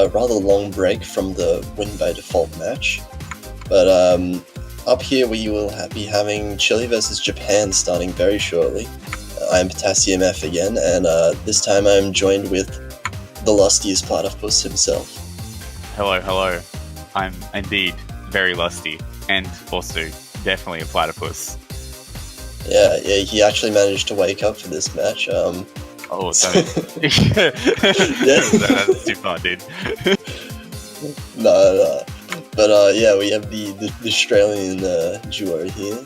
a rather long break from the win by default match. But up here we will be having Chile versus Japan starting very shortly. I'm Potassium F again, and this time I'm joined with the lustiest platypus himself. Hello. I'm indeed very lusty, and also definitely a platypus. Yeah, he actually managed to wake up for this match. Oh, don't. Yeah. That's too far, dude. No. But yeah, we have the Australian duo here,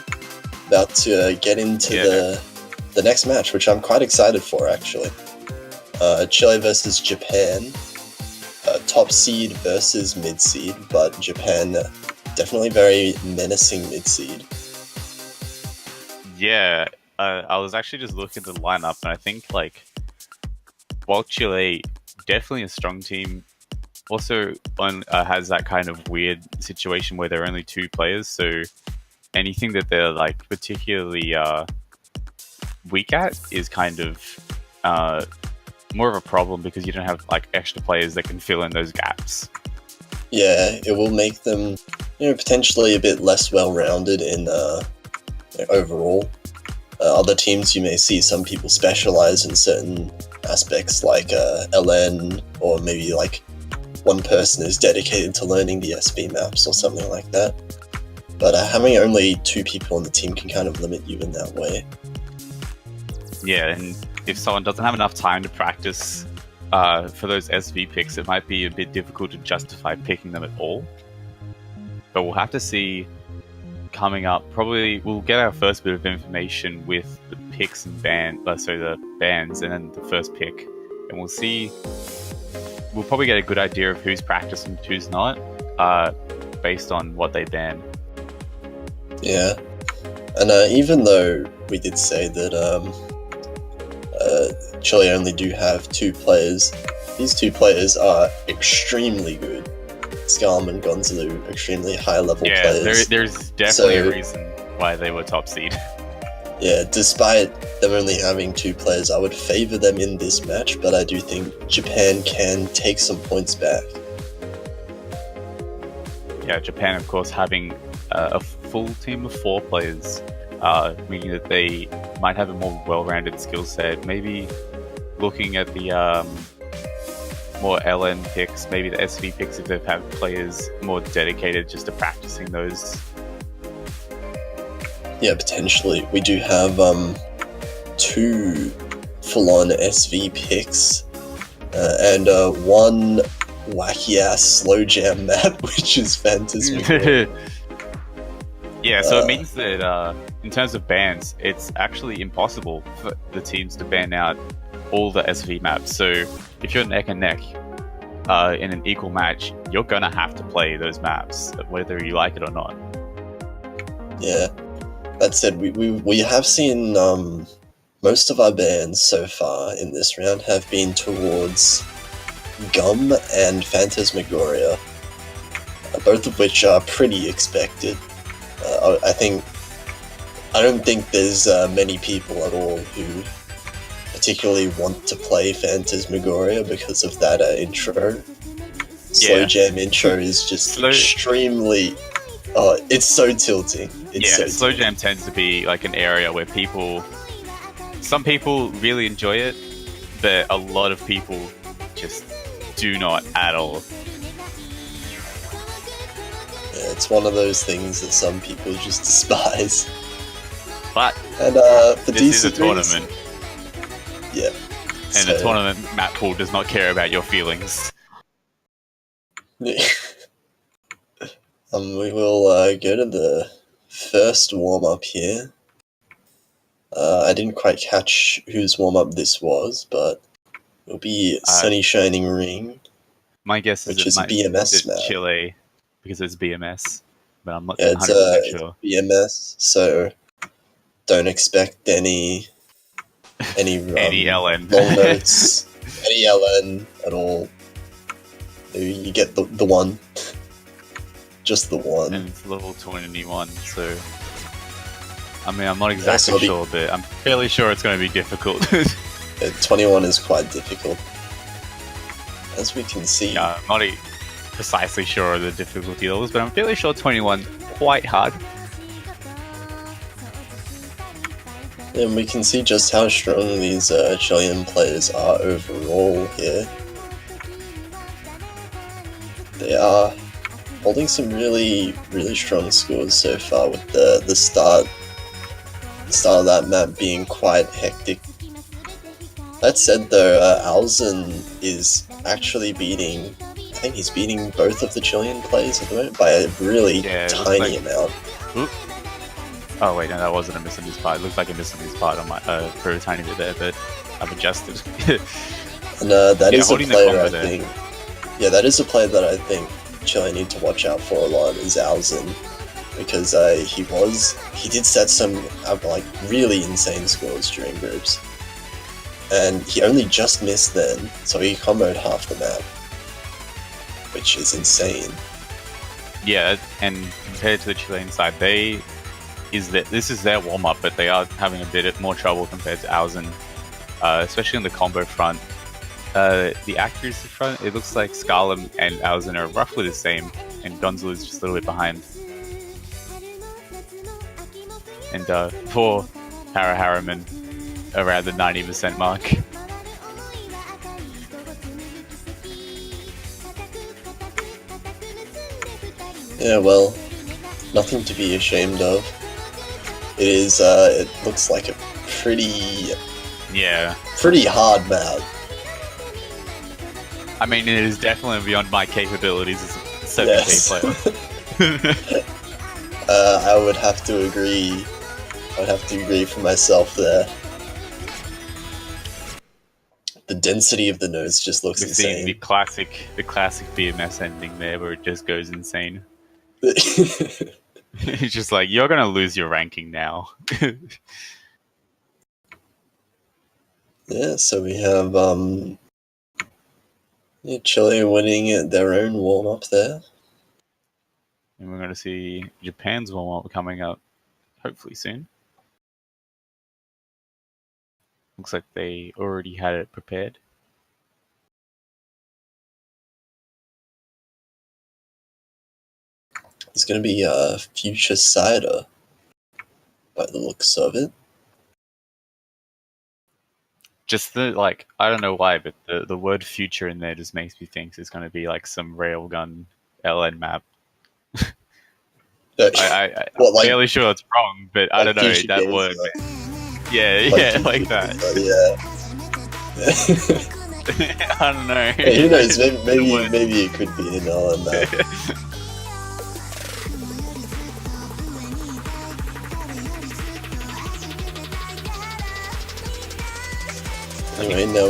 about to get into the next match, which I'm quite excited for, actually. Chile versus Japan, top seed versus mid seed, but Japan definitely very menacing mid seed. Yeah, I was actually just looking at the lineup, and I think while Chile definitely a strong team, also has that kind of weird situation where there are only two players, so anything that they're particularly weak at is kind of more of a problem because you don't have extra players that can fill in those gaps. Yeah, it will make them potentially a bit less well-rounded in overall. Other teams, you may see some people specialize in certain aspects like LN, or maybe one person is dedicated to learning the SV maps or something like that. But having only two people on the team can kind of limit you in that way. Yeah, and if someone doesn't have enough time to practice for those SV picks, it might be a bit difficult to justify picking them at all. But we'll have to see coming up. Probably we'll get our first bit of information with the picks and the bans, and then the first pick, and we'll see. We'll probably get a good idea of who's practicing and who's not, based on what they ban. Yeah, and even though we did say that Chile only do have two players, these two players are extremely good. Scum and Gonzalo, extremely high-level players. There's definitely a reason why they were top seed. Yeah, despite them only having two players, I would favor them in this match, but I do think Japan can take some points back. Yeah, Japan, of course, having a full team of 4 players, meaning that they might have a more well-rounded skill set. Maybe looking at the more LN picks, maybe the SV picks if they've had players more dedicated just to practicing those. Yeah, potentially. We do have 2 full-on SV picks and one wacky-ass slow jam map, which is Phantasmagoria. Yeah, so it means that in terms of bans, it's actually impossible for the teams to ban out all the SV maps. So if you're neck and neck in an equal match, you're gonna have to play those maps, whether you like it or not. Yeah. That said, we have seen most of our bans so far in this round have been towards Gum and Phantasmagoria, both of which are pretty expected. I don't think there's many people at all who particularly want to play Phantasmagoria because of that intro. Slow jam intro is just extremely... Oh, it's so tilting. Slow jam tends to be an area where some people really enjoy it, but a lot of people just do not at all. Yeah, it's one of those things that some people just despise. But for this is a tournament. Yeah. And the tournament map pool does not care about your feelings. We will go to the first warm-up here. I didn't quite catch whose warm-up this was, but it'll be Sunny Shining Ring. My guess is which is a BMS map. Chile, because it's BMS, but I'm not 100% sure. BMS, so don't expect any LN long notes, any LN at all. You get the one. Just the one. And it's level 21, so... I mean, I'm not exactly sure, but I'm fairly sure it's going to be difficult. 21 is quite difficult. as we can see. Yeah, I'm not precisely sure of the difficulty levels, but I'm fairly sure 21 quite hard. And we can see just how strong these Chilean players are overall here. They are holding some really strong scores so far, with the start of that map being quite hectic. That said though, Alzen is actually beating, I think he's beating both of the Chilean players at the moment by a really tiny amount. Oop. Oh wait, no, that wasn't a miss on his part. It looked like a miss on his part on my for a tiny bit there, but I've adjusted. And that is a player I think. Yeah, that is a player that I think Chile need to watch out for a lot, is Alzen, because he did set some like really insane scores during groups, and he only just missed then, so he comboed half the map, which is insane. Yeah, and compared to the Chilean side, this is their warm-up, but they are having a bit more trouble compared to Alzen, especially on the combo front. The accuracy front, it looks like Scala and Alzen are roughly the same, and Gonzalo is just a little bit behind. And poor Harriman around the 90% mark. Yeah, well, nothing to be ashamed of. It is, it looks like a pretty hard map. I mean, it is definitely beyond my capabilities as a 70k player. I would have to agree. I'd have to agree for myself there. The density of the nodes just looks insane. The classic BMS ending there, where it just goes insane. It's just like, you're gonna lose your ranking now. Yeah, so we have Chile winning their own warm-up there. And we're going to see Japan's warm-up coming up hopefully soon. Looks like they already had it prepared. It's going to be Future Cider, by the looks of it. Just I don't know why, but the word future in there just makes me think it's going to be like some railgun LN map. I'm fairly sure it's wrong, but I don't know, that word. Yeah, like that. Yeah. I don't know. Hey, who knows, maybe it could be an LN map. Anyway, no,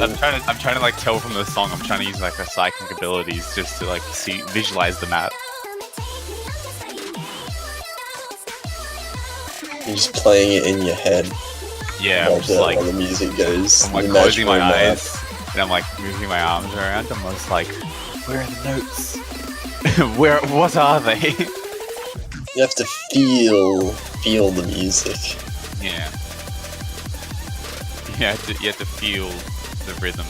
I'm trying to like tell from the song. I'm trying to use like our psychic abilities just to like visualize the map. You're just playing it in your head. Yeah, while the music goes. I'm like closing my eyes and I'm like moving my arms around. I'm almost like, where are the notes? What are they? You have to feel the music. Yeah. You have to feel the rhythm.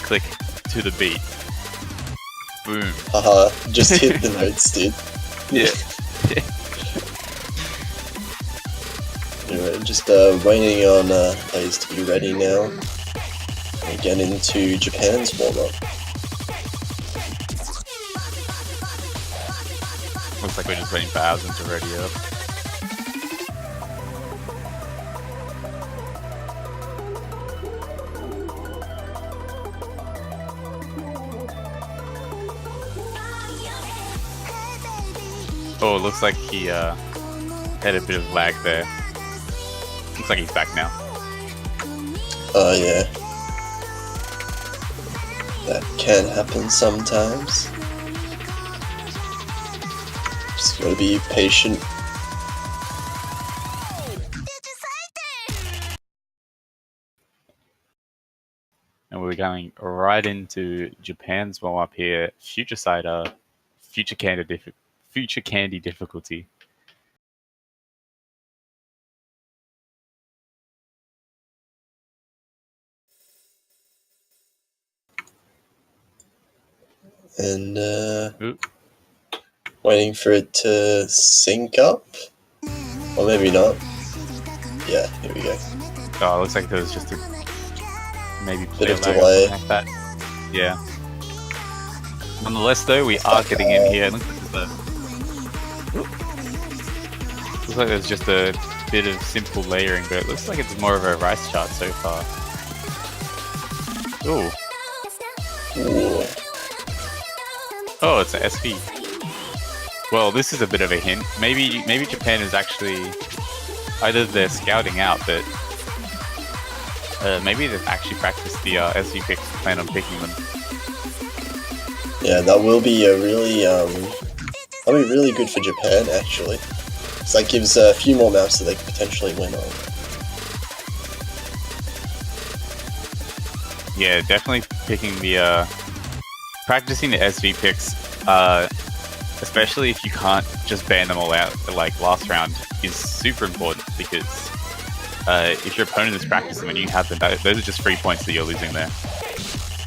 Click to the beat. Boom. Haha, just hit the notes, dude. Yeah. Anyway, just waiting on players to be ready now. We get into Japan's warm-up. Looks like we're just waiting for Alzen to ready up. Oh, it looks like he had a bit of lag there. Looks like he's back now. Oh yeah. That can happen sometimes. Just gotta be patient. And we're going right into Japan's warm-up here. Future Cider, Future Candy difficulty. And Oop. waiting for it to sync up, or maybe not. Yeah, here we go. Oh, it looks like there was just a maybe Bit of play lag or delay. something like that. Yeah. Nonetheless, though, we are getting in here. It looks like there's just a bit of simple layering, but it looks like it's more of a rice chart so far. Ooh. Ooh. Oh, it's an SV. Well, this is a bit of a hint. Maybe Japan is actually either they're scouting out, but maybe they've actually practiced the SV picks and plan on picking them. Yeah, that will be a really that'll be really good for Japan actually. So that gives a few more maps that they could potentially win on. Yeah, definitely picking the practicing the SV picks, especially if you can't just ban them all out like last round, is super important because if your opponent is practicing and you have them, those are just 3 points that you're losing there.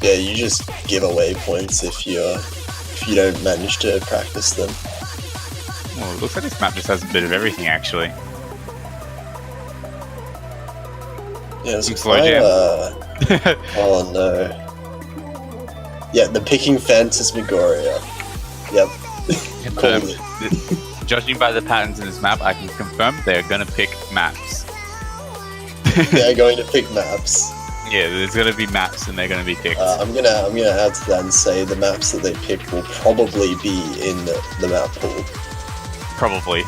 Yeah, you just give away points if you don't manage to practice them. Well, it looks like this map just has a bit of everything actually. Yeah, it's slow jam. Oh no. Yeah, the picking Phantasmagoria. Yep. Confirmed. Judging by the patterns in this map, I can confirm they're gonna pick maps. They're going to pick maps. Yeah, there's gonna be maps and they're gonna be picked. I'm gonna add to that and say the maps that they pick will probably be in the map pool. Probably.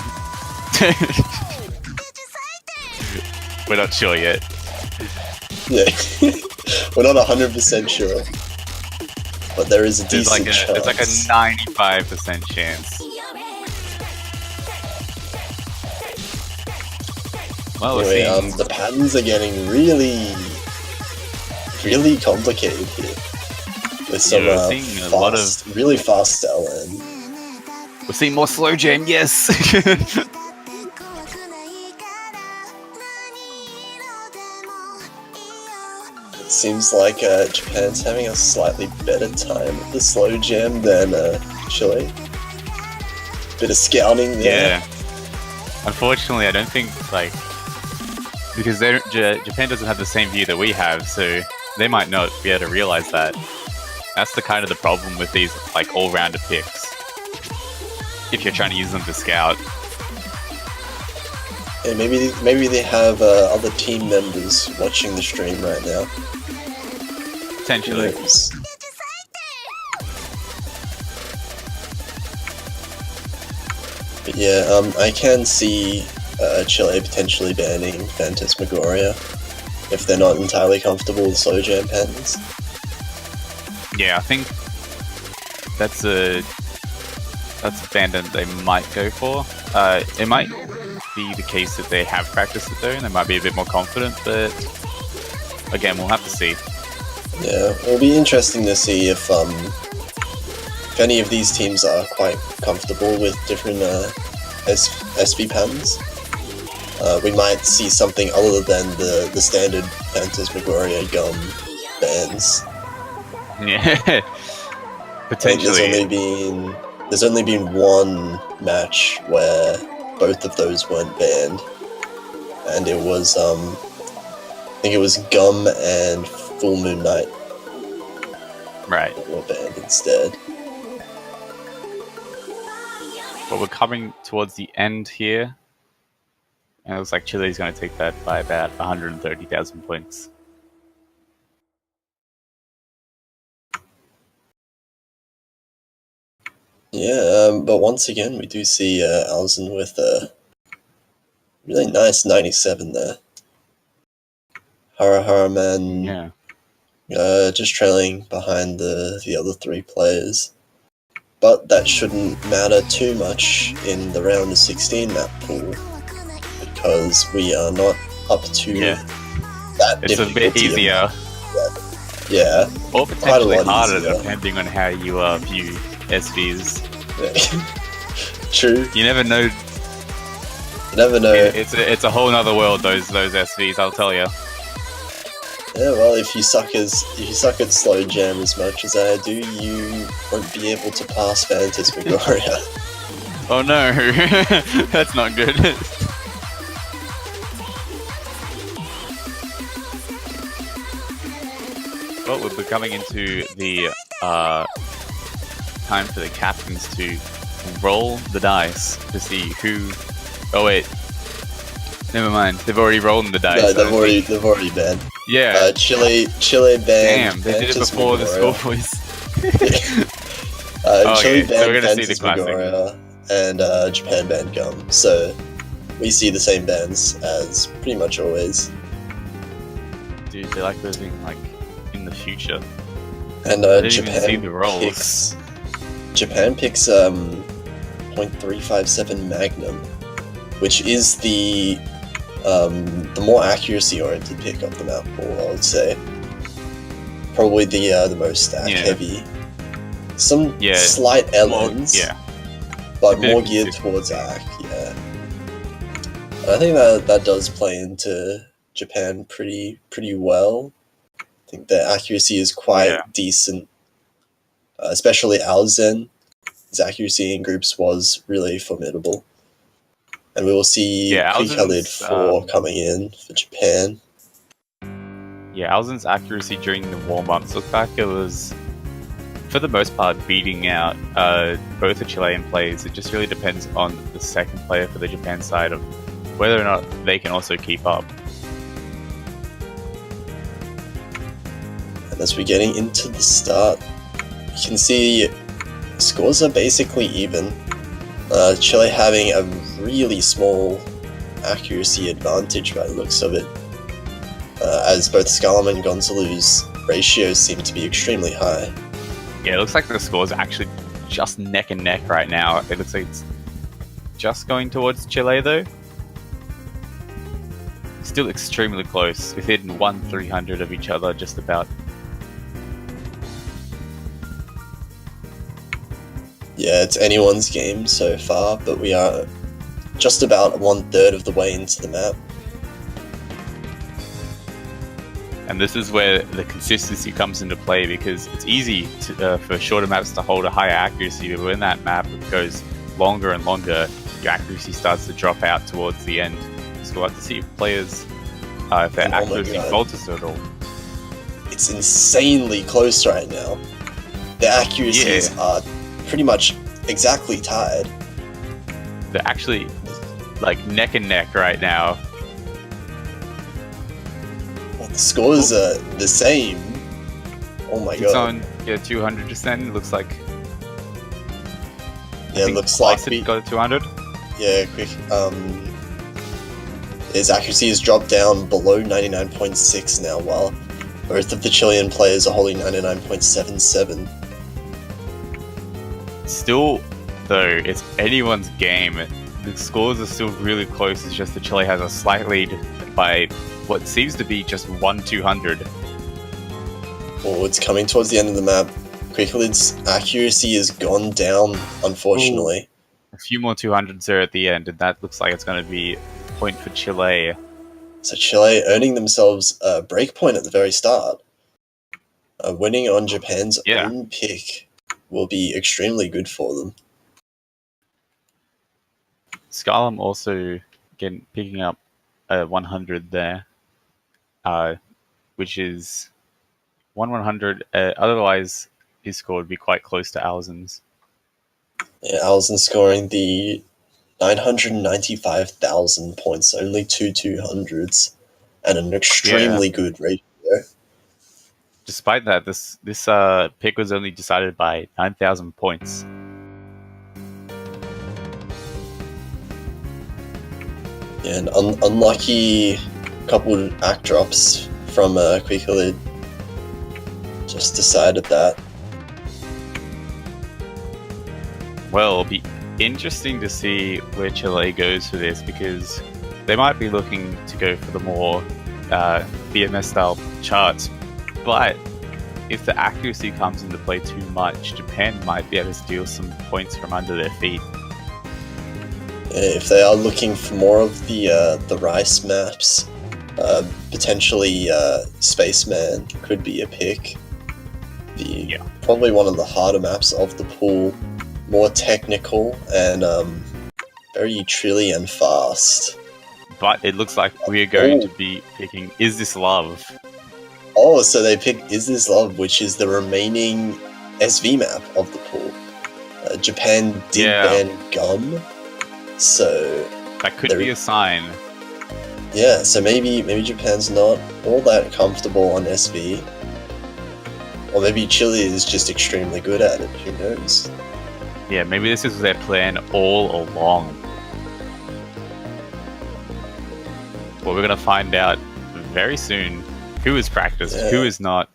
We're not sure yet. Yeah, we're not 100% sure, but there is a decent chance. There's like a 95% chance. Well, anyway, the patterns are getting really complicated here. With some really fast LN. We're seeing more slow jam, yes! It seems like Japan's having a slightly better time with the slow jam than Chile. Bit of scouting there. Yeah. Unfortunately, I don't think, like, because Japan doesn't have the same view that we have, so they might not be able to realize that. That's the kind of the problem with these, like, all-rounder picks. If you're trying to use them to scout. Yeah, maybe they have other team members watching the stream right now. Potentially. But yeah, I can see Chile potentially banning Phantasmagoria if they're not entirely comfortable with slow jam patterns. Yeah, I think that's a ban that they might go for. It might be the case that they have practiced it though, and they might be a bit more confident, but again, we'll have to see. Yeah, it'll be interesting to see if any of these teams are quite comfortable with different SV patterns. We might see something other than the standard Phantasmagoria gum bans. Yeah, potentially. There's only been one match where both of those weren't banned, and it was I think it was Gum and Full Moon Night. Right. That were banned instead. But we're coming towards the end here, and it looks like Chile's going to take that by about 130,000 points. Yeah, but once again, we do see Alzen with a really nice 97 there. Hara Man, Yeah. just trailing behind the other three players. But that shouldn't matter too much in the round of 16 map pool, because we are not up to that it's difficulty. It's a bit easier. Yeah. Or potentially harder, depending on how you view SVs. True. You never know. You never know. It's a whole other world, those SVs, I'll tell you. Yeah, well, if you suck at slow jam as much as I do, you won't be able to pass Phantasmagoria. Oh no, that's not good. Well, we're coming into the time for the captains to roll the dice to see who. Oh wait, never mind. They've already rolled the dice. No, they've already banned. Yeah. Chile banned. Damn, they did it before the score voice. Chile Okay, so we're banned gonna see the classic. Phantasmagoria and Japan banned Gum. So we see the same bans as pretty much always. Dude, they like living like in the future. And I didn't even see the rolls. Japan picks 0.357 Magnum, which is the more accuracy-oriented pick of the map pool, I would say. Probably the most heavy. Some slight LNs, but more geared towards ACK, yeah. And I think that does play into Japan pretty well. I think their accuracy is quite decent, especially Alzen. His accuracy in groups was really formidable. And we will see Khalid 4 coming in for Japan. Yeah, Alzen's accuracy during the warm-ups looked like it was, for the most part, beating out both the Chilean players. It just really depends on the second player for the Japan side of whether or not they can also keep up. And as we're getting into the start, you can see scores are basically even. Chile having a really small accuracy advantage by the looks of it, as both Scarlam and Gonzalo's ratios seem to be extremely high. Yeah, it looks like the scores are actually just neck and neck right now. It looks like it's just going towards Chile though. Still extremely close, within 1/300 of each other, just about. Yeah, it's anyone's game so far, but we are just about 1/3 of the way into the map. And this is where the consistency comes into play, because it's easy for shorter maps to hold a higher accuracy, but when that map goes longer and longer, your accuracy starts to drop out towards the end. So we'll have to see if players, if their accuracy falters at all. It's insanely close right now. The accuracies are pretty much exactly tied. They're actually like neck and neck right now. Well, the scores are the same. Oh my god. It's on 200%. It looks like. Yeah, it looks like we got a 200. Yeah, quick. His accuracy has dropped down below 99.6 now, while both of the Chilean players are holding 99.77. Still, though, it's anyone's game. The scores are still really close. It's just that Chile has a slight lead by what seems to be just 1/200. Well, it's coming towards the end of the map. Quicklid's accuracy has gone down, unfortunately. Ooh. A few more 200s there at the end, and that looks like it's going to be a point for Chile. So Chile earning themselves a break point at the very start. Winning on Japan's own pick will be extremely good for them. Scarlam also picking up a 100 there, which is 1/100. Otherwise, his score would be quite close to Alzen's. Yeah, Alzen scoring the 995,000 points, only 2/200s, and an extremely good ratio. Despite that, this pick was only decided by 9,000 points. Yeah, an unlucky couple act drops from Quicklid just decided that. Well, it'll be interesting to see where Chile goes for this, because they might be looking to go for the more BMS style charts. But if the accuracy comes into play too much, Japan might be able to steal some points from under their feet. If they are looking for more of the rice maps, Potentially, Spaceman could be a pick. Probably one of the harder maps of the pool, more technical and very trilly and fast. But it looks like we are going to be picking Is This Love? Oh, so they picked Is This Love, which is the remaining SV map of the pool. Japan did ban gum, so that could be a sign. Yeah, so maybe Japan's not all that comfortable on SV. Or maybe Chile is just extremely good at it, who knows? Yeah, maybe this is their plan all along. Well, we're going to find out very soon who is practiced, who is not,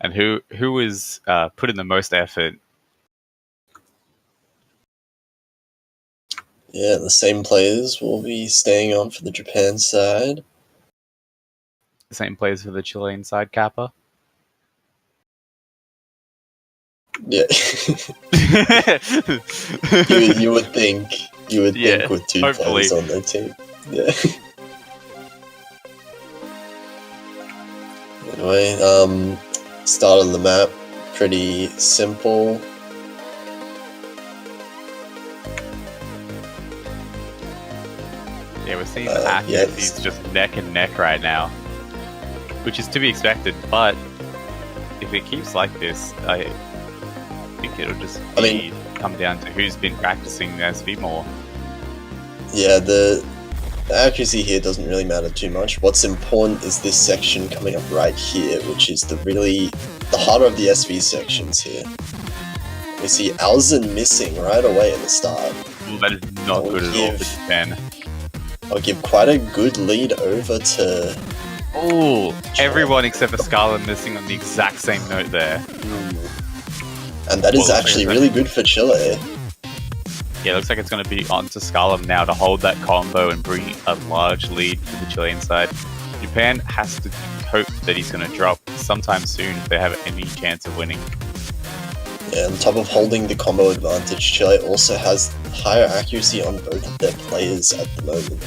and who is put in the most effort. Yeah, the same players will be staying on for the Japan side. The same players for the Chilean side, Kappa? Yeah. you would think with two players on their team. Yeah. Anyway, start of the map, pretty simple. Yeah, we're seeing the accuracies just neck and neck right now, which is to be expected, but if it keeps like this, I think it'll just come down to who's been practicing the SV more. Yeah, the accuracy here doesn't really matter too much. What's important is this section coming up right here, which is the harder of the SV sections here. We see Alzen missing right away at the start. That is not good at all for Japan. I'll give quite a good lead over to... Oh, everyone except for Scarlet missing on the exact same note there. And that is actually really good for Chile. Yeah, it looks like it's going to be on to Scarlet now to hold that combo and bring a large lead to the Chilean side. Japan has to hope that he's going to drop sometime soon if they have any chance of winning. Yeah, on top of holding the combo advantage, Chile also has higher accuracy on both of their players at the moment.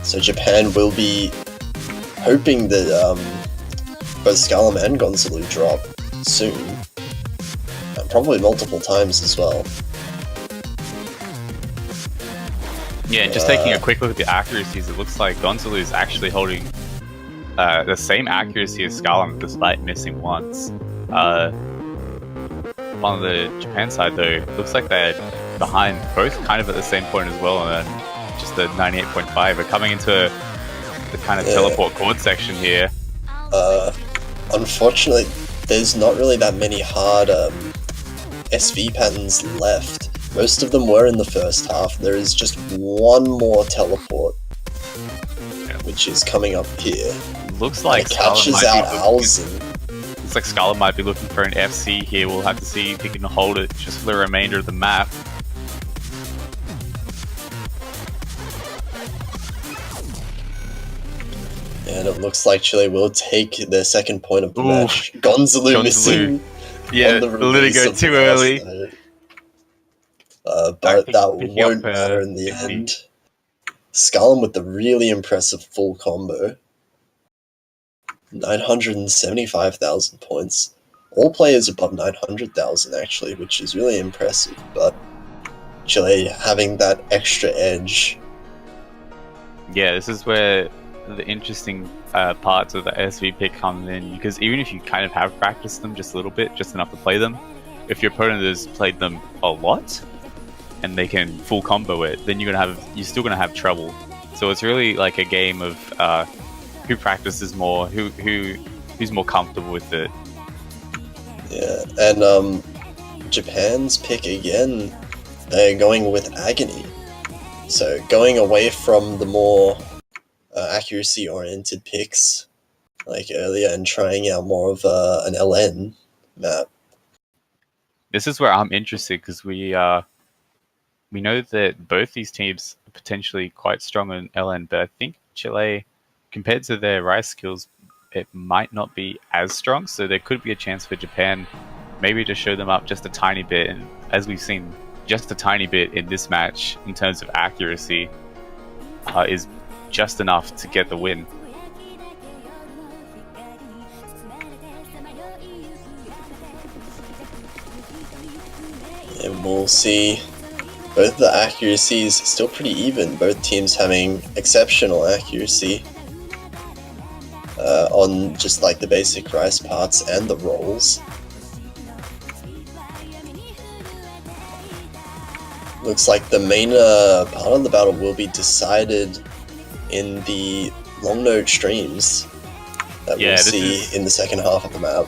So Japan will be hoping that both Scarlet and Gonzalo drop soon. And probably multiple times as well. Yeah, just taking a quick look at the accuracies, it looks like Gonzalo is actually holding the same accuracy as Scarlet despite missing once. On the Japan side though, looks like they're behind both kind of at the same point as well, and just the 98.5 are coming into the kind of teleport chord section here. Unfortunately, there's not really that many hard SV patterns left. Most of them were in the first half. There is just one more teleport, which is coming up here. Looks like it catches out Alzen. Looks like Scarlet might be looking for an FC here. We'll have to see if he can hold it just for the remainder of the map. And it looks like Chile will take their second point of the match. Gonzalo missing. Yeah, let it go too early. But that won't matter in the end. Scarlet with the really impressive full combo. 975,000 points. All players above 900,000 actually, which is really impressive, but Chile having that extra edge. Yeah, this is where the interesting parts of the SV pick come in, because even if you kind of have practiced them just a little bit, just enough to play them, if your opponent has played them a lot and they can full combo it, then you're still gonna have trouble. So it's really like a game of who practices more, who's more comfortable with it. Yeah, and Japan's pick again, they're going with Agony. So going away from the more accuracy-oriented picks like earlier and trying out more of an LN map. This is where I'm interested, because we know that both these teams are potentially quite strong in LN, but I think Chile, compared to their Rice skills, it might not be as strong, so there could be a chance for Japan maybe to show them up just a tiny bit, and as we've seen, just a tiny bit in this match in terms of accuracy is just enough to get the win. And we'll see. Both the accuracies still pretty even, both teams having exceptional accuracy on just like the basic rice parts and the rolls. Looks like the main part of the battle will be decided in the long note streams that we'll see in the second half of the map.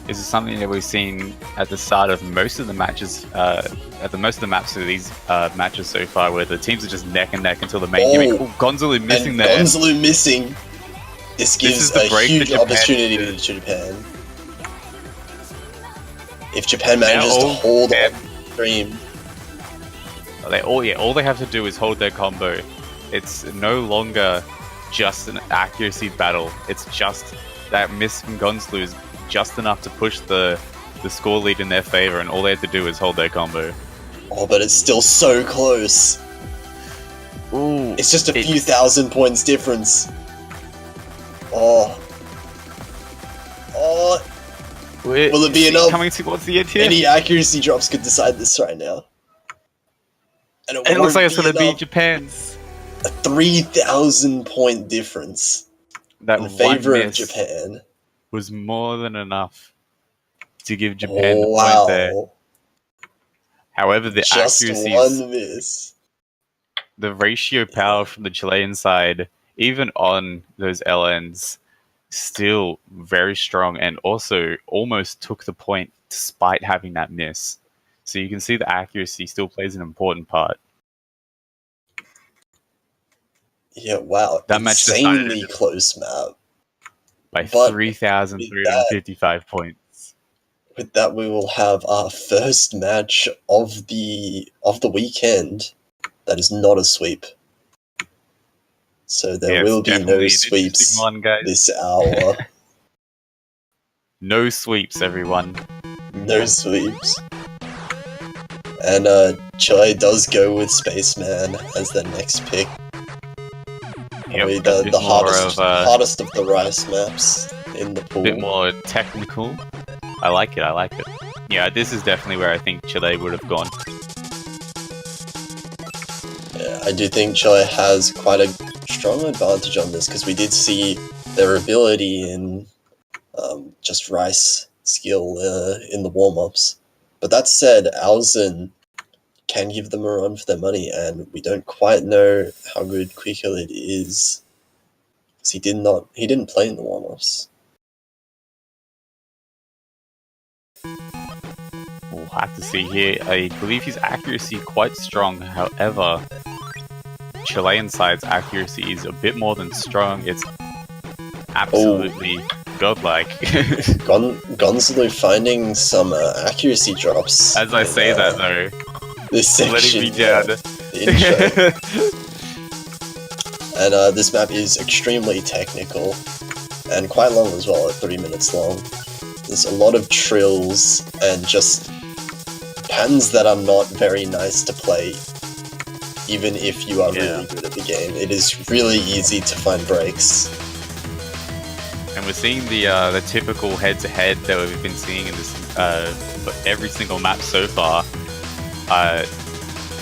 This is something that we've seen at the start of most of the matches, most of the maps of these matches so far, where the teams are just neck and neck until the main gimmick. Oh, Gonzalo missing there. Gonzalo missing. This gives a huge opportunity to Japan. If Japan manages to hold on stream. All they have to do is hold their combo. It's no longer just an accuracy battle. It's just that miss from Gonzalo is just enough to push the score lead in their favor, and all they have to do is hold their combo. Oh, but it's still so close. Ooh, it's just a few thousand points difference. Oh. Will it be enough? Coming towards the end here? Any accuracy drops could decide this right now. And it looks like it's going to be Japan's. A 3,000 point difference in favor of Japan was more than enough to give Japan the point there. However, the accuracy, one miss. The ratio power from the Chilean side, even on those LNs, still very strong, and also almost took the point despite having that miss. So you can see the accuracy still plays an important part. Yeah, wow. That insanely close map. By 3,355 points. With that, we will have our first match of the weekend that is not a sweep. So there will be no sweeps this hour. No sweeps, everyone. No sweeps. And Chile does go with Spaceman as their next pick. Yep, the hardest of the rice maps in the pool. A bit more technical. I like it. Yeah, this is definitely where I think Chile would have gone. Yeah, I do think Chile has quite a strong advantage on this, because we did see their ability in just rice skill in the warm-ups. But that said, Alzen can give them a run for their money, and we don't quite know how good Quickhead is, because he didn't play in the warm-ups. We'll have to see here. I believe his accuracy quite strong. However, Chilean side's accuracy is a bit more than strong. It's absolutely godlike. Gonzalo finding some accuracy drops. As I say that though, this section, letting me down. The intro. And this map is extremely technical and quite long as well, at 3 minutes long. There's a lot of trills and just patterns that are not very nice to play, even if you are really good at the game. It is really easy to find breaks. And we're seeing the typical head-to-head that we've been seeing in this every single map so far.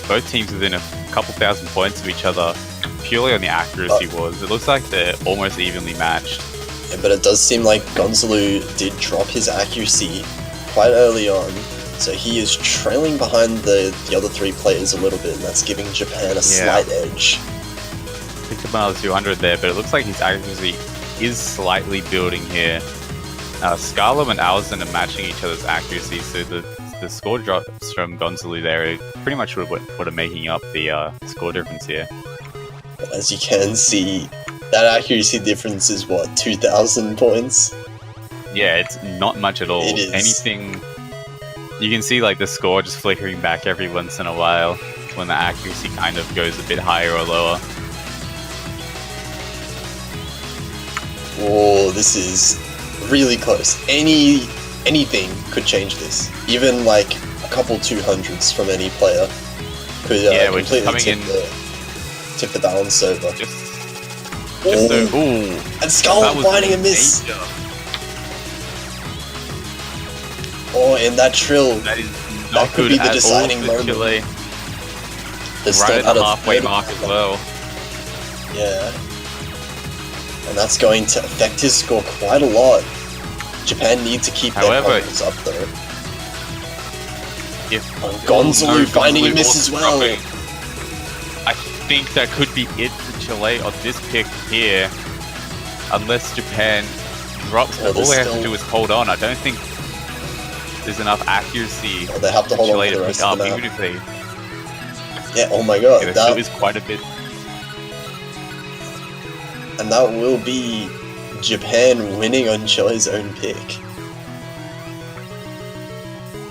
Both teams within a couple thousand points of each other, purely on the accuracy wars. It looks like they're almost evenly matched. Yeah, but it does seem like Gonzalo did drop his accuracy quite early on, so he is trailing behind the other three players a little bit, and that's giving Japan a slight edge. Picked up another 200 there, but it looks like his accuracy is slightly building here. Scarlet and Alzen are matching each other's accuracy, so the score drops from Gonzalo there are pretty much what are making up the score difference here. As you can see, that accuracy difference is what, 2,000 points? Yeah, it's not much at all. It is. Anything, you can see like the score just flickering back every once in a while when the accuracy kind of goes a bit higher or lower. Whoa, this is really close. Anything could change this. Even like a couple 200s from any player could completely tip the balance over. And Scarlet finding a miss. Oh, in that trill. That is That not could good be the at deciding all for moment. Chile. They're Right still at out the of halfway 30. mark as well. Yeah. And that's going to affect his score quite a lot. Japan need to keep their However, confidence up though. If Gonzalo finding a miss as also well. dropping, I think that could be it for Chile on this pick here. Unless Japan drops, Oh, all they have still- to do is hold on. I don't think there's enough accuracy Oh, they have to for hold on Chile for the to rest pick of up, the map. even if they... Yeah, oh my god, Yeah, there still that, is quite a bit. and that will be Japan winning on Chile's own pick.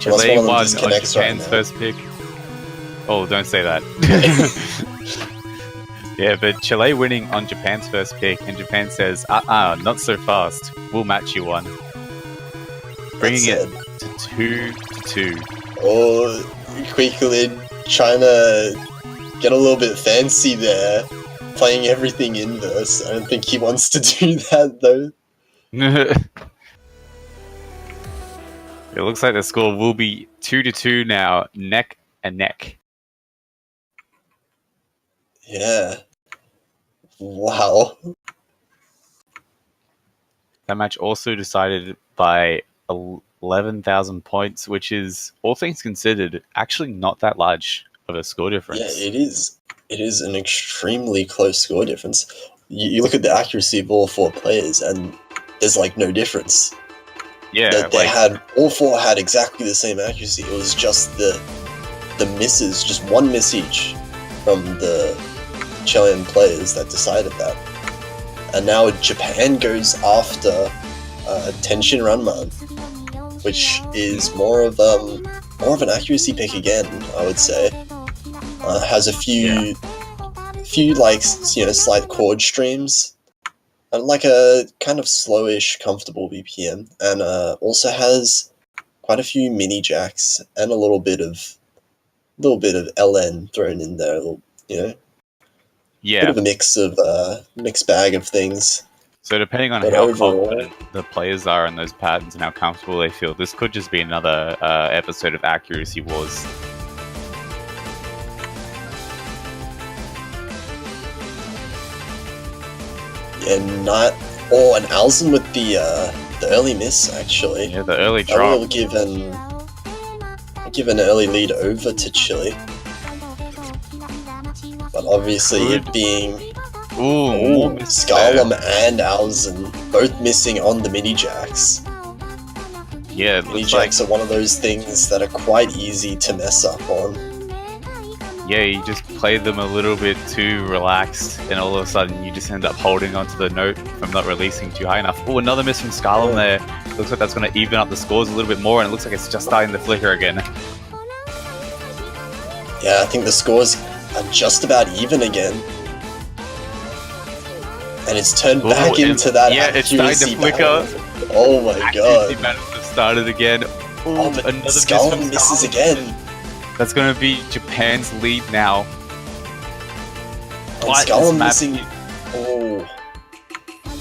Unless Chile one of them won on disconnects right Japan's now. first pick. Oh, don't say that. Yeah, but Chile winning on Japan's first pick, and Japan says, not so fast. We'll match you one. Bringing it to 2-2. Oh, quickly trying to get a little bit fancy there. Playing everything inverse. I don't think he wants to do that though. It looks like the score will be 2-2 now, neck and neck. Yeah. Wow. That match also decided by 11,000 points, which is, all things considered, actually not that large of a score difference. Yeah, it is. It is an extremely close score difference. You look at the accuracy of all four players, and there's like no difference. Yeah, They had all four had exactly the same accuracy. It was just the misses, just one miss each from the Chilean players that decided that. And now Japan goes after Tenshin Ranman, which is more of an accuracy pick again, I would say. Has a few like slight chord streams, and like a kind of slowish, comfortable BPM, and also has quite a few mini jacks and a little bit of LN thrown in there. Bit of a mixed bag of things. So depending on But how overall- confident the players are in those patterns and how comfortable they feel, this could just be another episode of Accuracy Wars. And not an Alzen with the early miss actually. Yeah, the early That drop. will give an early lead over to Chile. But obviously Good. it being More misses there. Scarlum and Alzen both missing on the mini jacks. Yeah, it Mini looks like jacks are one of those things that are quite easy to mess up on. you just play them a little bit too relaxed, and all of a sudden you just end up holding onto the note from not releasing too high enough. Oh, another miss from Scarlum there. Looks like that's going to even up the scores a little bit more, and it looks like it's just starting to flicker again. Yeah, I think the scores are just about even again. And it's turned back and- into that yeah, it's starting to accuracy flicker. battle. Oh my Accuracy god. managed to start it again. Oh, but another miss Scarlum from misses Scarlum. again. That's going to be Japan's lead now. And But Scarlum this map- missing. Oh.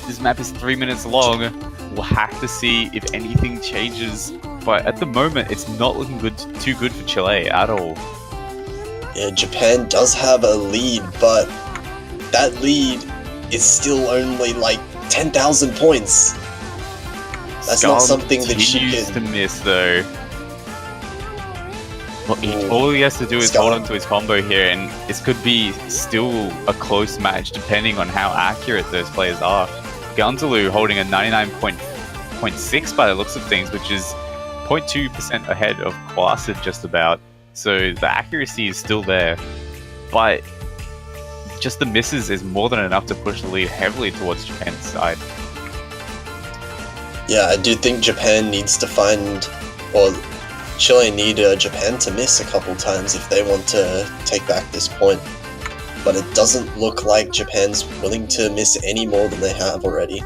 This map is 3 minutes long. We'll have to see if anything changes. But at the moment, it's not looking too good for Chile at all. Yeah, Japan does have a lead, but that lead is still only like 10,000 points. That's not Scarlum something that she continues can. to miss though. Well, Ooh. all he has to do is Scarlum. hold on to his combo here, and this could be still a close match depending on how accurate those players are. Gonzalo holding a 99.6 by the looks of things, which is 0.2% ahead of Quasid just about. So the accuracy is still there, but just the misses is more than enough to push the lead heavily towards Japan's side. Yeah, I do think Japan needs to find, or Chile need Japan to miss a couple times if they want to take back this point. But it doesn't look like Japan's willing to miss any more than they have already.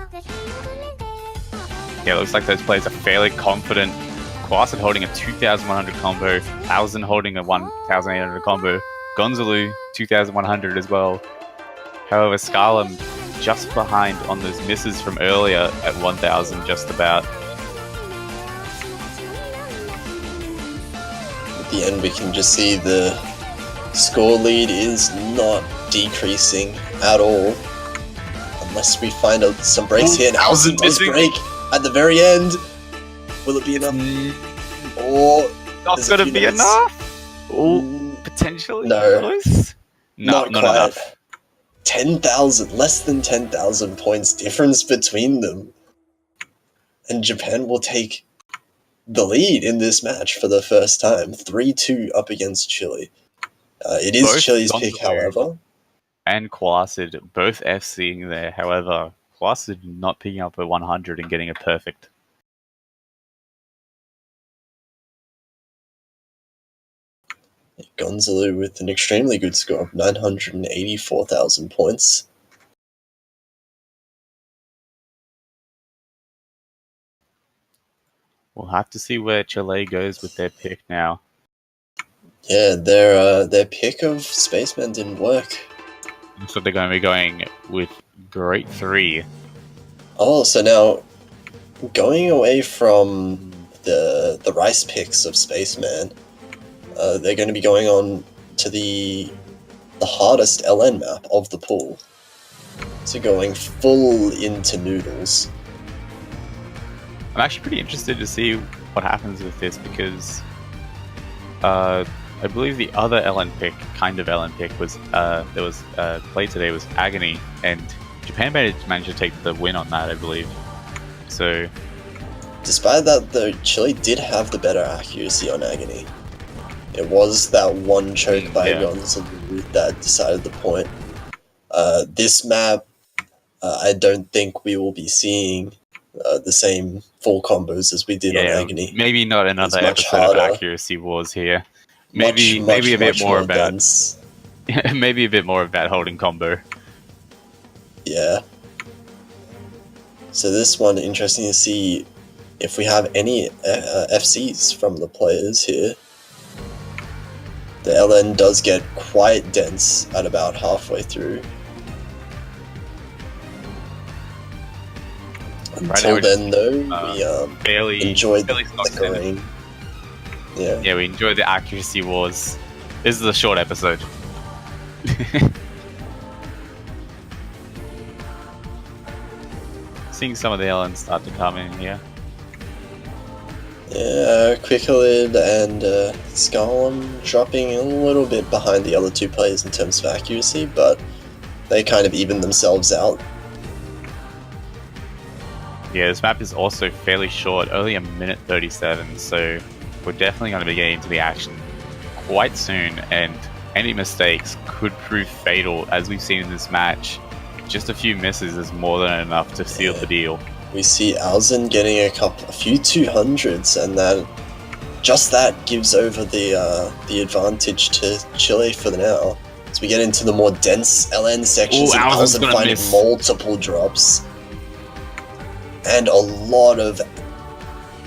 Yeah, it looks like those players are fairly confident. Quasid holding a 2,100 combo, Alzen holding a 1,800 combo, Gonzalo 2,100 as well. However, Scarlum just behind on those misses from earlier at 1,000 just about. the end, we can just see the score lead is not decreasing at all. Unless we find out some breaks here, and Alzen does break at the very end. Will it be enough? Or not gonna be enough? Ooh, potentially? No. Close? No, Not not quite. enough. 10,000, less than 10,000 points difference between them. And Japan will take the lead in this match for the first time. 3-2 up against Chile. It is Both Chile's Gonzalo pick, however. And Quasid both FCing there. However, Quasid not picking up a 100 and getting a perfect. Gonzalo with an extremely good score of 984,000 points. We'll have to see where Chile goes with their pick now. Yeah, their pick of Spaceman didn't work. So they're going to be going with Great 3. Oh, so now going away from the rice picks of Spaceman, they're going to be going on to the hardest LN map of the pool. So going full into noodles. I'm actually pretty interested to see what happens with this because I believe the other LN pick, was that was played today was Agony, and Japan managed to take the win on that, I believe. So, despite that, though, Chile did have the better accuracy on Agony. It was that one choke by Gonzalo that decided the point. This map, I don't think we will be seeing the same full combos as we did on Agony. Maybe not another episode of Accuracy Wars here. Maybe a bit more about dense. Maybe a bit more about holding combo. Yeah. So this one, interesting to see if we have any FCs from the players here. The LN does get quite dense at about halfway through. Until then, though, we enjoyed the flickering. Yeah, we enjoyed the Accuracy Wars. This is a short episode. Seeing some of the LNs start to come in here. Yeah, Quicklid and Scarlum dropping a little bit behind the other two players in terms of accuracy, but they kind of even themselves out. Yeah, this map is also fairly short, only a minute 37, so we're definitely going to be getting into the action quite soon, and any mistakes could prove fatal, as we've seen in this match. Just a few misses is more than enough to seal the deal. We see Alzen getting a few 200s, and that gives over the advantage to Chile for now. As we get into the more dense LN sections, and Alzen finding multiple drops. And a lot of...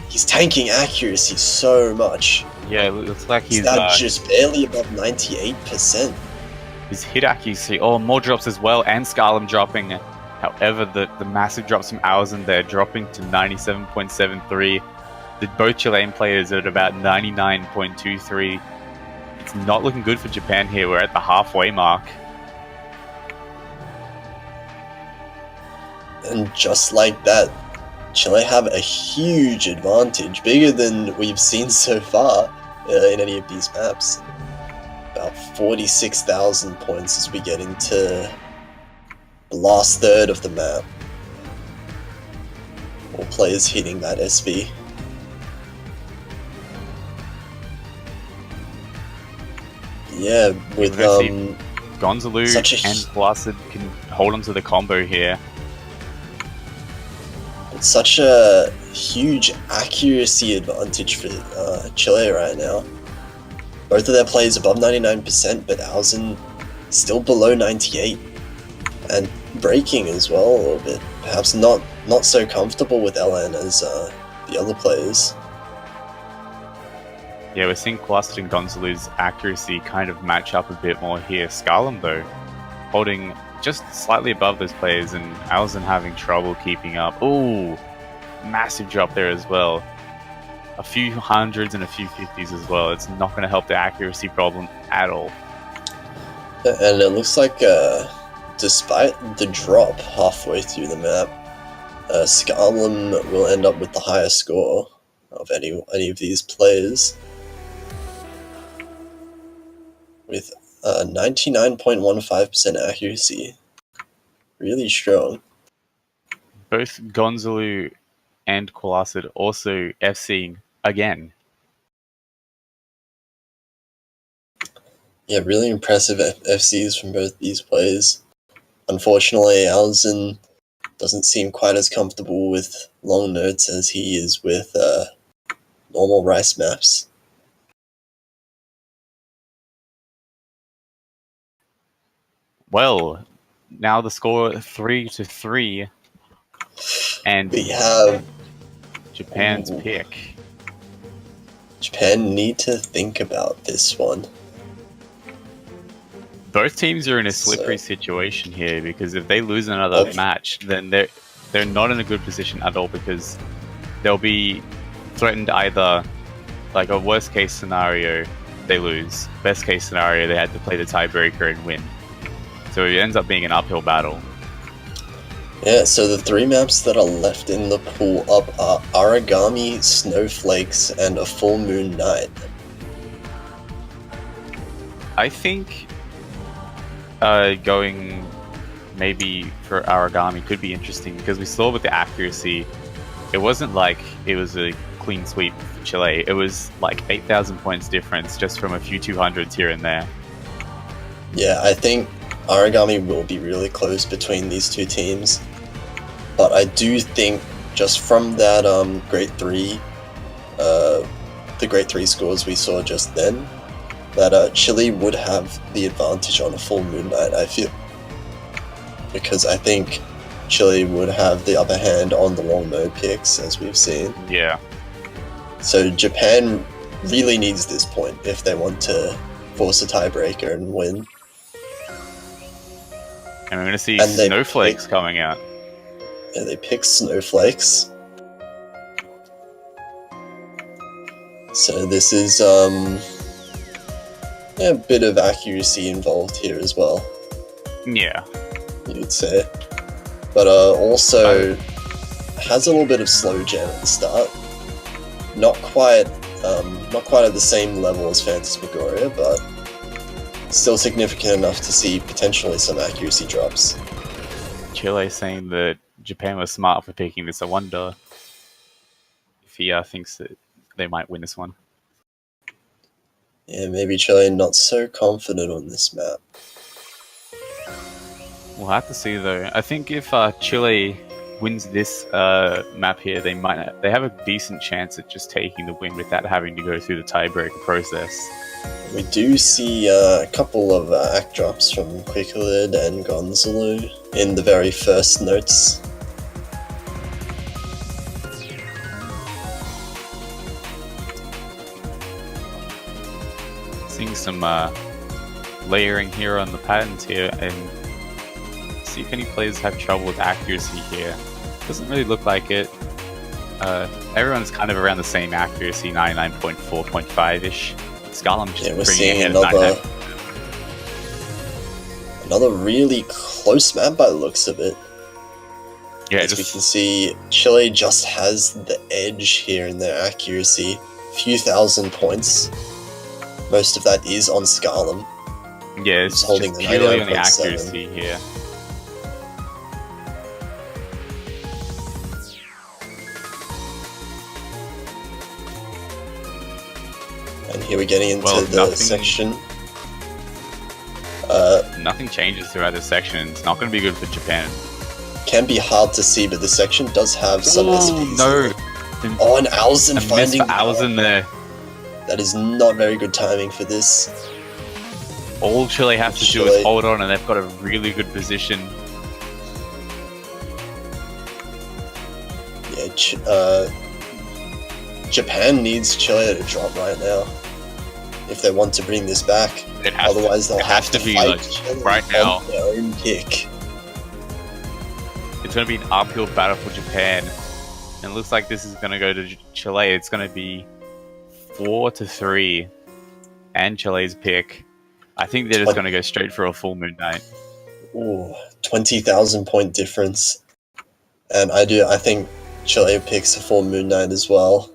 He's tanking accuracy so much. Yeah, it looks like he's just barely above 98%. His hit accuracy, more drops as well, and Scarlum dropping. However, the massive drops from Alzen there, dropping to 97.73. Both Chilean players are at about 99.23. It's not looking good for Japan here. We're at the halfway mark. And just like that, Chile have a huge advantage, bigger than we've seen so far in any of these maps. About 46,000 points as we get into the last third of the map. All players hitting that SV. Yeah, with Gonzalo and Placid can hold onto the combo here. It's such a huge accuracy advantage for Chile right now. Both of their players above 99%, but Alzen still below 98. And breaking as well a little bit. Perhaps not so comfortable with LN as the other players. Yeah, we're seeing Quasid and Gonzalo's accuracy kind of match up a bit more here. Scarlum, though, holding just slightly above those players, and Alzen having trouble keeping up. Ooh, massive drop there as well. a few hundreds and a few 50s as well. It's not going to help the accuracy problem at all. And it looks like, despite the drop halfway through the map, Scarlem will end up with the highest score of any of these players, with 99.15% accuracy. Really strong. Both Gonzalo and Colacid also FCing again. Yeah, really impressive FCs from both these players. Unfortunately, Alzen doesn't seem quite as comfortable with long notes as he is with normal rice maps. Well, now the score 3-3, and We have Japan's pick. Japan need to think about this one. Both teams are in a slippery situation here, because if they lose another match, then they're not in a good position at all, because they'll be threatened either, like a worst case scenario, they lose. Best case scenario, they had to play the tiebreaker and win. So it ends up being an uphill battle. Yeah, so the 3 maps that are left in the pool up are Origami, Snowflakes, and a Full Moon Night. I think going maybe for Origami could be interesting, because we saw with the accuracy, it wasn't like it was a clean sweep for Chile. It was like 8,000 points difference just from a few 200s here and there. Yeah, I think Origami will be really close between these two teams, but I do think just from that grade 3, the grade 3 scores we saw just then, that Chile would have the advantage on a Full Moon Night, I feel. Because I think Chile would have the upper hand on the long mode picks, as we've seen. Yeah. So Japan really needs this point if they want to force a tiebreaker and win. And we're going to see Snowflakes coming out. Yeah, they pick Snowflakes. So this is a bit of accuracy involved here as well. Yeah. You'd say. But also has a little bit of slow jam at the start. Not quite at the same level as Phantasmagoria, but still significant enough to see potentially some accuracy drops. Chile saying that Japan was smart for picking this. I wonder if he thinks that they might win this one. Yeah, maybe Chile not so confident on this map. We'll have to see though. I think if Chile wins this map here, they have a decent chance at just taking the win without having to go through the tiebreaker process. We do see a couple of act drops from Quicklid and Gonzalo in the very first notes. Seeing some layering here on the patterns here, and see if any players have trouble with accuracy here. Doesn't really look like it. Everyone's kind of around the same accuracy, 99.4.5-ish. Scarlem just we're bringing seeing ahead another really close map by the looks of it. Yeah, as we can see, Chile just has the edge here in their accuracy. Few thousand points. Most of that is on Scarlem. Yeah, it's holding just purely on the accuracy here. And here we're getting into the section. Nothing changes throughout this section. It's not going to be good for Japan. Can be hard to see, but this section does have some SPs. No! Oh, and Alzen finding Alzen there. That is not very good timing for this. All Chile has to do is hold on, and they've got a really good position. Yeah, Japan needs Chile to drop right now if they want to bring this back. Otherwise, they'll have to be fight like Chile right now. on their own pick. It's going to be an uphill battle for Japan. And it looks like this is going to go to Chile. It's going to be 4-3, and Chile's pick. I think they're just going to go straight for a full moon night. Ooh, 20,000 point difference. And I think Chile picks a full moon night as well.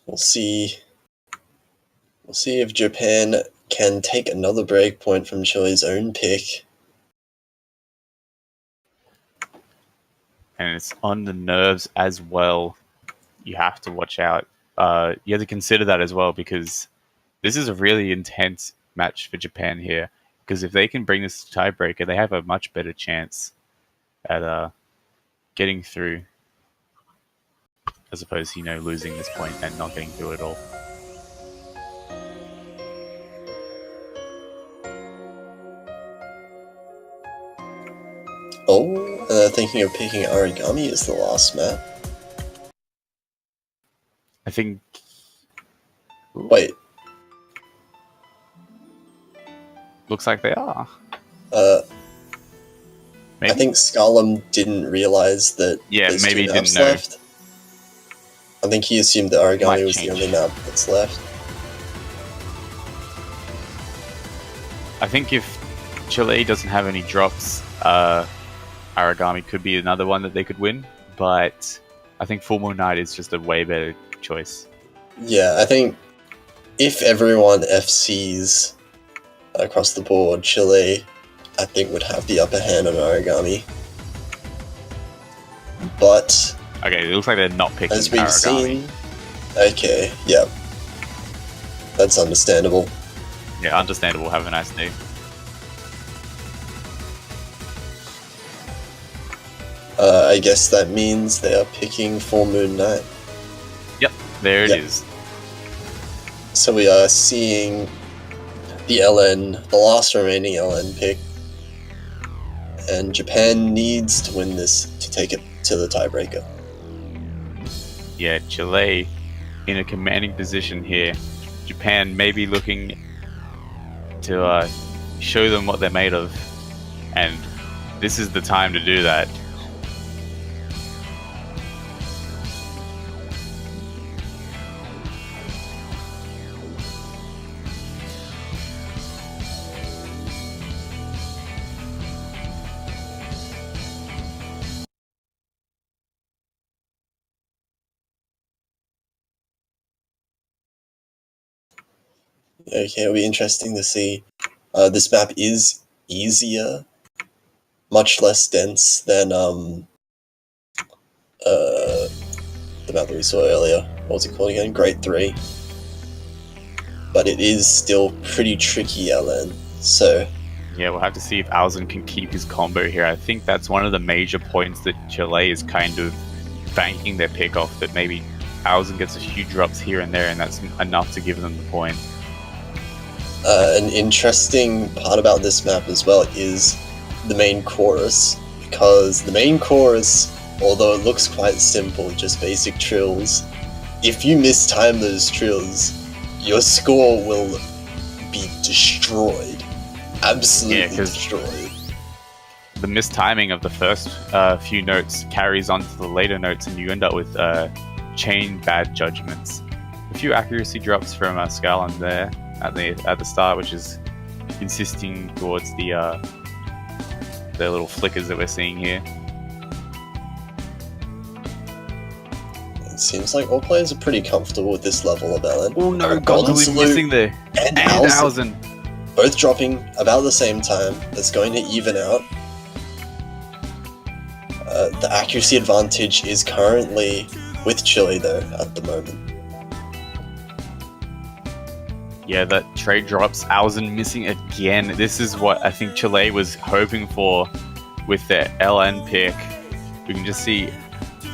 We'll see if Japan can take another breakpoint from Chile's own pick. And it's on the nerves as well. You have to watch out. You have to consider that as well, because this is a really intense match for Japan here. Because if they can bring this to tiebreaker, they have a much better chance at getting through, as opposed to, losing this point and not getting through at all. Oh, and they're thinking of picking Origami as the last map. I think... Wait. Looks like they are. Maybe? I think Scarlum didn't realize that there's maybe two he maps didn't know. left. I think he assumed that Origami was the only map that's left. I think if Chile doesn't have any drops, Origami could be another one that they could win, but I think Full Moon Night is just a way better choice. Yeah, I think if everyone FCs across the board, Chile, I think, would have the upper hand on Origami. But... Okay, it looks like they're not picking as we've Origami. seen... Okay, yeah. That's understandable. Yeah, understandable. Have a nice day. I guess that means they are picking Full Moon Night. Yep, there it is. So we are seeing the LN, the last remaining LN pick. And Japan needs to win this to take it to the tiebreaker. Yeah, Chile in a commanding position here. Japan may be looking to show them what they're made of. And this is the time to do that. Okay, it'll be interesting to see. This map is easier, much less dense than the map that we saw earlier. What was it called again? Grade 3. But it is still pretty tricky LN, so... Yeah, we'll have to see if Alzen can keep his combo here. I think that's one of the major points that Chile is kind of banking their pick off, that maybe Alzen gets a few drops here and there, and that's enough to give them the point. An interesting part about this map as well is the main chorus, because the main chorus, although it looks quite simple, just basic trills, if you mistime those trills, your score will be destroyed. Absolutely destroyed. The mistiming of the first few notes carries on to the later notes, and you end up with chain bad judgments. A few accuracy drops from Scarlum there at the start, which is insisting towards the little flickers that we're seeing here. It seems like all players are pretty comfortable with this level of LN. Oh no, Godly missing there. And Alzen. Both dropping about the same time. That's going to even out. The accuracy advantage is currently with Chile though at the moment. Yeah, that trade drops. Alzen missing again. This is what I think Chile was hoping for with their LN pick. We can just see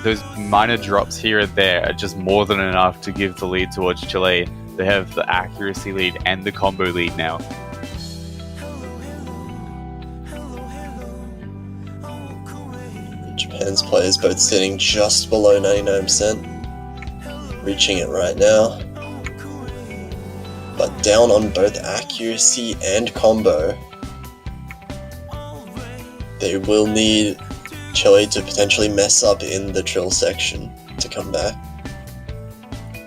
those minor drops here and there are just more than enough to give the lead towards Chile. They have the accuracy lead and the combo lead now. Japan's players both sitting just below 99%. Reaching it right now. But down on both accuracy and combo. They will need Chile to potentially mess up in the trill section to come back.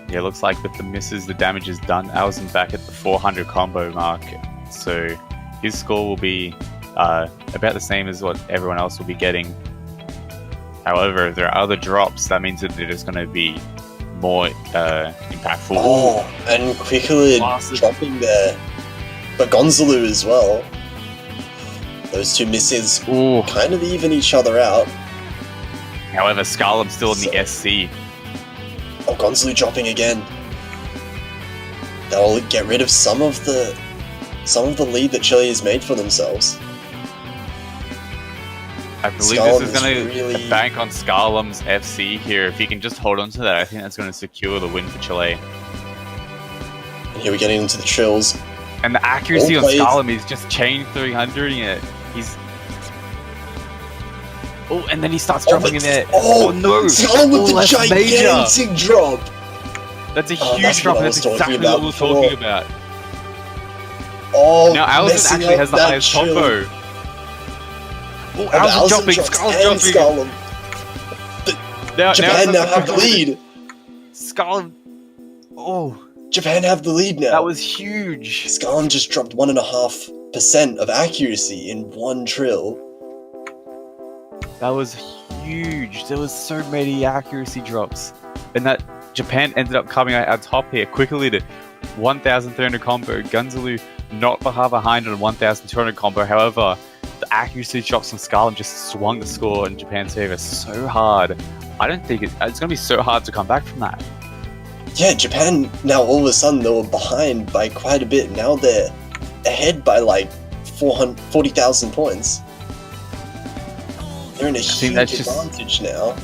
Yeah, looks like with the misses, the damage is done. Alzen back at the 400 combo mark, so his score will be about the same as what everyone else will be getting. However, if there are other drops, that means that they're just going to be more impactful. Oh, and quickly dropping there. But Gonzalo as well. Those two misses kind of even each other out. However, Scarlem's still in the SC. Oh, Gonzalo dropping again. They'll get rid of some of the lead that Chile has made for themselves. I believe this is going to bank on Scarlem's FC here. If he can just hold on to that, I think that's going to secure the win for Chile. And here we're getting into the trills. And the accuracy on Scarlem is just chain 300ing it. Oh, and then he starts dropping in there. Oh no! Scarlem with the gigantic drop! That's a huge drop, and that's exactly what we were talking about. Oh, now Alzen actually has the highest combo. Oh, Alzen jumping, Scarlem jumping. Now Japan now have the lead. Scarlem. Oh. Japan have the lead now. That was huge. Scarlem just dropped 1.5% of accuracy in one trill. That was huge. There was so many accuracy drops. And that Japan ended up coming out on top here quickly to 1,300 combo. Gonzalo not far behind on 1,200 combo. However, the accuracy drops on Scarlem just swung the score in Japan's favor so hard. I don't think it's going to be so hard to come back from that. Yeah, Japan now all of a sudden they were behind by quite a bit. Now they're ahead by like 40,000 points. They're in a huge advantage now.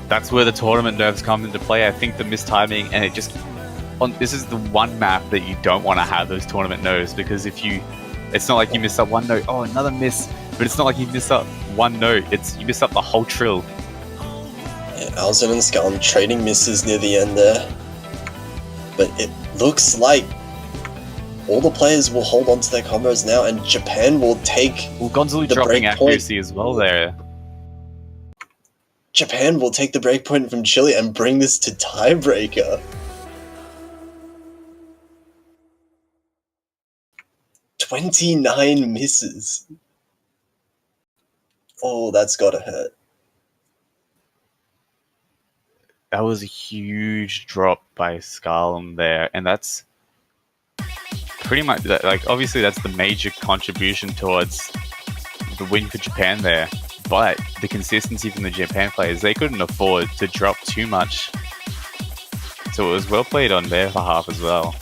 That's where the tournament nerves come into play. I think the mistiming and it just this is the one map that you don't want to have those tournament nerves, because it's not like you miss up one note, oh another miss, but it's not like you miss up one note, it's you miss up the whole trill. Yeah, Alzen and Scarlem trading misses near the end there. But it looks like all the players will hold on to their combos now, and Japan will take Gonzalo the dropping break accuracy point. As well there. Japan will take the breakpoint from Chile and bring this to tiebreaker. "29 misses. Oh, that's gotta hurt. That was a huge drop by Scarlem there, and that's pretty much like obviously that's the major contribution towards the win for Japan there. But the consistency from the Japan players, they couldn't afford to drop too much, so it was well played on their behalf as well.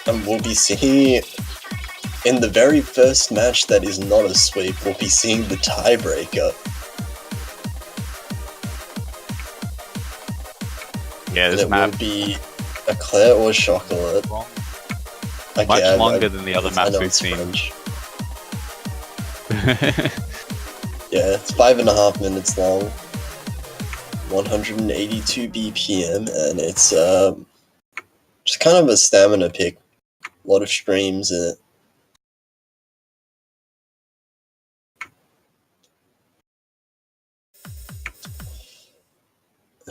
And we'll be seeing in the very first match that is not a sweep, we'll be seeing the tiebreaker. Yeah, this map will be Eclair or Chocolat. Much longer than the other maps we've seen. Yeah, it's 5.5 minutes long. 182 BPM, and it's just kind of a stamina pick. A lot of streams in it.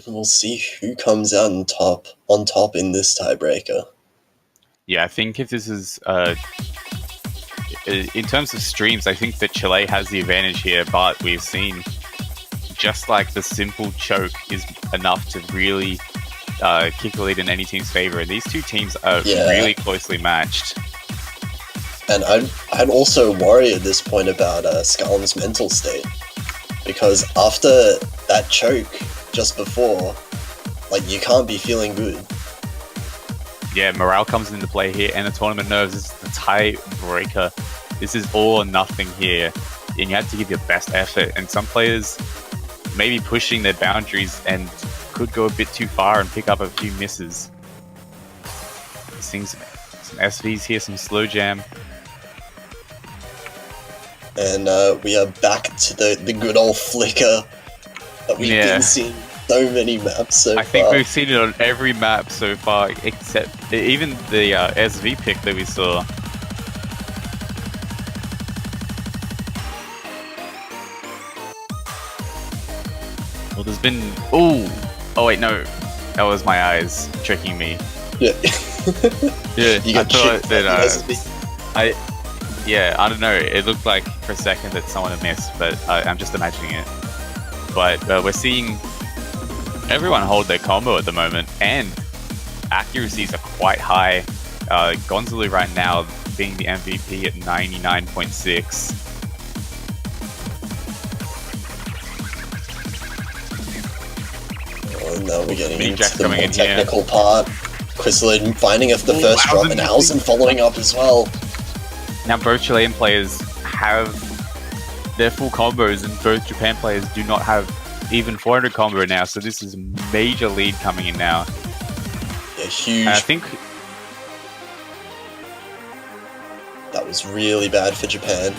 And we'll see who comes out on top in this tiebreaker. Yeah, I think if this is in terms of streams, I think that Chile has the advantage here, but we've seen just like the simple choke is enough to really kick the lead in any team's favor. And these two teams are really closely matched. And I'd also worry at this point about Scarlem's mental state, because after that choke just before, like, you can't be feeling good. Yeah, morale comes into play here, and the tournament nerves is the tiebreaker. This is all or nothing here, and you have to give your best effort. And some players may be pushing their boundaries and could go a bit too far and pick up a few misses. Seeing some SVs here, some slow jam. And we are back to the good old flicker that we've been seeing so many maps so far. I think we've seen it on every map so far, except even the SV pick that we saw. Well, there's been... Oh wait, no. That was my eyes tricking me. Yeah. Yeah, You got tricked by the SV. Yeah, I don't know. It looked like for a second that someone had missed, but I'm just imagining it. But we're seeing everyone hold their combo at the moment, and accuracies are quite high. Gonzalo right now being the MVP at 99.6. Oh, now we're getting Big into Jack the coming more in here. technical part. Quizlid finding the first drop, and Alzen following up as well. Now both Chilean players have their full combos, and both Japan players do not have even 400 combo now, so this is a major lead coming in now. Yeah, huge. And I think that was really bad for Japan.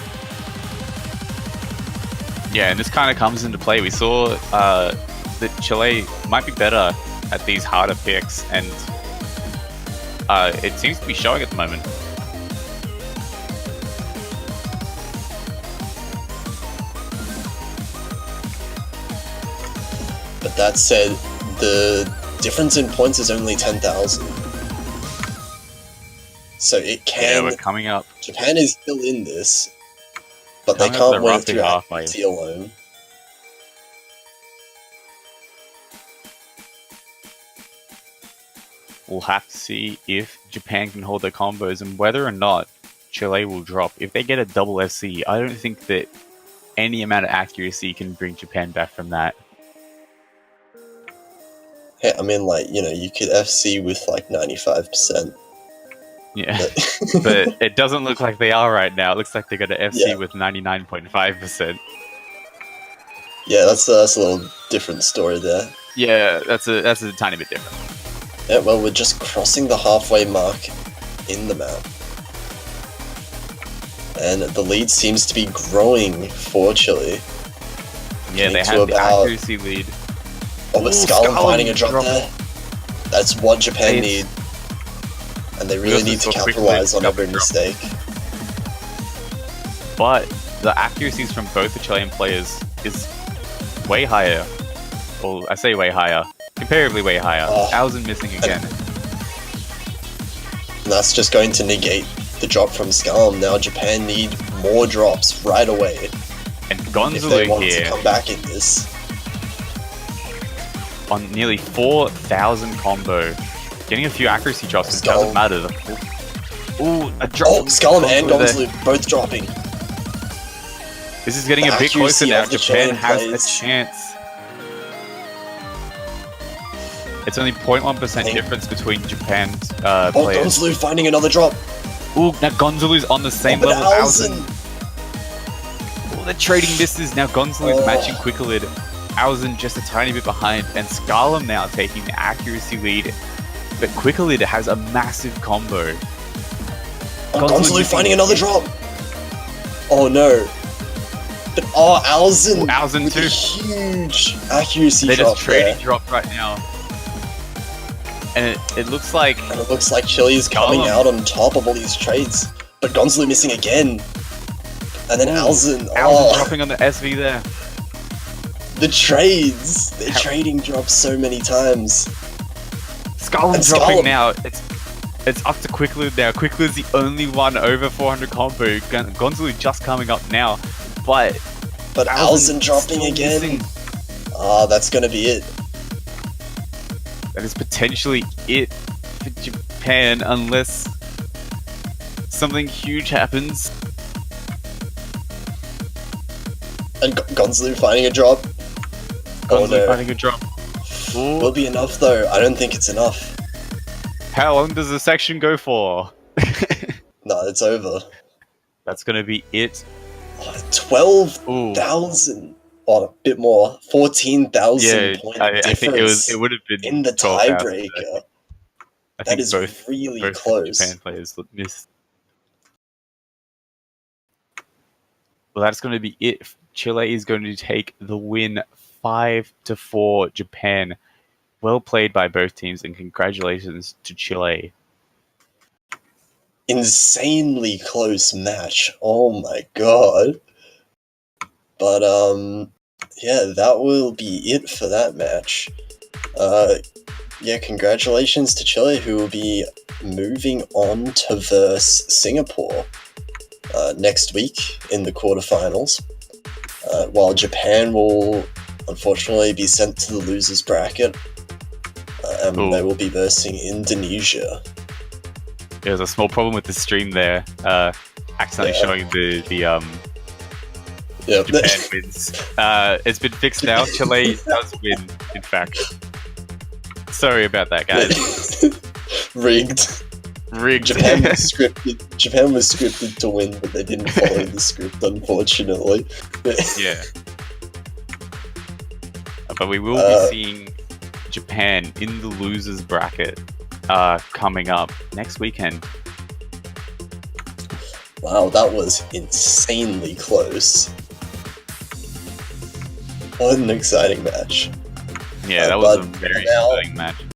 yeah, and this kind of comes into play. We saw that Chile might be better at these harder picks, and it seems to be showing at the moment. But that said, the difference in points is only 10,000. So it can... Yeah, we're coming up. Japan is still in this, but they Coming up to can't win roughly through halfway. accuracy alone. We'll have to see if Japan can hold their combos and whether or not Chile will drop. If they get a double FC, I don't think that any amount of accuracy can bring Japan back from that. Hey, I mean, like, you know, you could FC with like 95%. Yeah, But, but it doesn't look like they are right now. It looks like they're going to FC Yeah. with 99.5%. yeah, that's a little different story there. Yeah, that's a tiny bit different. Yeah, well, we're just crossing the halfway mark in the map. And the lead seems to be growing for Chile. Yeah, they Getting to have the about- accuracy lead. Oh, but Ooh, Scarlett Scarlett finding a drop dropping. there. That's what Japan They- need. And they really also need to saw quickly capitalize on every drop. mistake. But the accuracies from both the Chilean players is way higher. Well, I say way higher. Comparably way higher. Oh. Alzen missing again. And that's just going to negate the drop from Scarlett. Now Japan need more drops right away And if they Gonzalo want to here come back in this. on nearly 4,000 combo. Getting a few accuracy drops, it doesn't matter. Ooh, a drop. Oh, from Scarlett and Gonzalo there. Gonzalo both dropping. This is getting The a bit closer accuracy now. of the Japan Chilean has players. a chance. It's only 0.1% Hey. difference between Japan's Oh, players. Gonzalo finding another drop. Ooh, now Gonzalo's on the same Oh, but level as Alzen. Alzen. Oh, they're trading misses. Now Gonzalo's Oh. matching Quicklid. Alzen just a tiny bit behind. And Scarlett now taking the accuracy lead. But Quicklid has a massive combo. Oh, Gonzalo Gonzalo using- finding another drop. Oh no. But Alzen. Oh, Alzen with too. a huge accuracy They're drop just trading there. drop right now. And it looks like And it looks like Chile is coming Scarlett. out on top of all these trades. But Gonzalo missing again. And then Alzen. Alzen dropping on the SV there. The trades. They're How- trading drops so many times. Scarlett And dropping Scarlett. now. It's up to Quicklid now. Quicklid's the only one over 400 combo. Gonzalo just coming up now. But Alzen dropping still again. missing. That's gonna be it. That is potentially it for Japan unless something huge happens. And Gonzalo finding a drop. Oh Gonzalo no. finding a drop. Ooh. Will be enough though. I don't think it's enough. How long does the section go for? No, it's over. That's gonna be it. 12,000. Oh, a bit more. 14,000 Yeah, point I difference think it would have been in the 12,000. tiebreaker. I That think is both really close. Japan players missed. Well, that's going to be it. Chile is going to take the win 5-4 Japan. Well played by both teams, and congratulations to Chile. Insanely close match. Oh my god. But yeah, that will be it for that match. Yeah, congratulations to Chile, who will be moving on to verse Singapore next week in the quarterfinals, while Japan will unfortunately be sent to the losers bracket, and they will be versing Indonesia. There's a small problem with the stream there, accidentally showing the Japan wins. It's been fixed now. Chile does win, in fact. Sorry about that, guys. Rigged. Japan was scripted to win, but they didn't follow the script, unfortunately. Yeah. But we will be seeing Japan in the losers bracket coming up next weekend. Wow, that was insanely close. What an exciting match. Yeah, that was a very exciting match.